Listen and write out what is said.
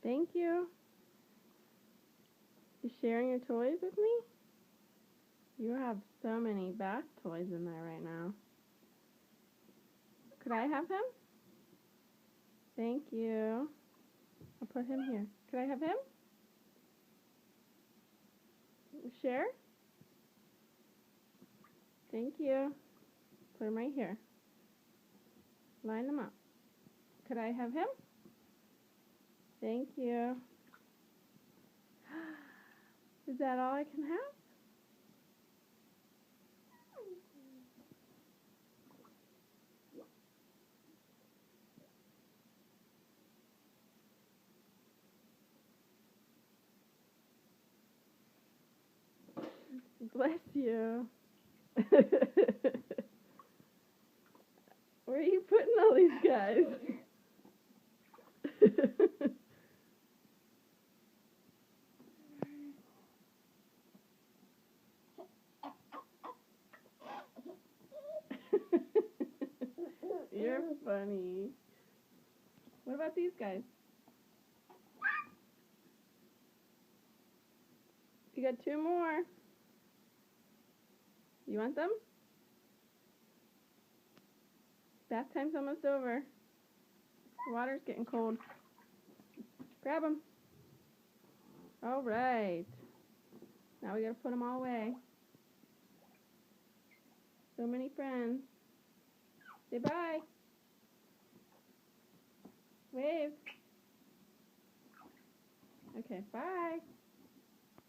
Thank you. You sharing your toys with me? You have so many bath toys in there right now. Could I have him? Thank you. I'll put him here. Could I have him? Share? Thank you. Put him right here. Line them up. Could I have him? Thank you. Is that all I can have? Bless you. Where are you putting all these guys? You're funny. What about these guys? You got two more. You want them? Bath time's almost over. The water's getting cold. Grab them. All right. Now we gotta put them all away. So many friends. Say bye. Wave. Okay, bye.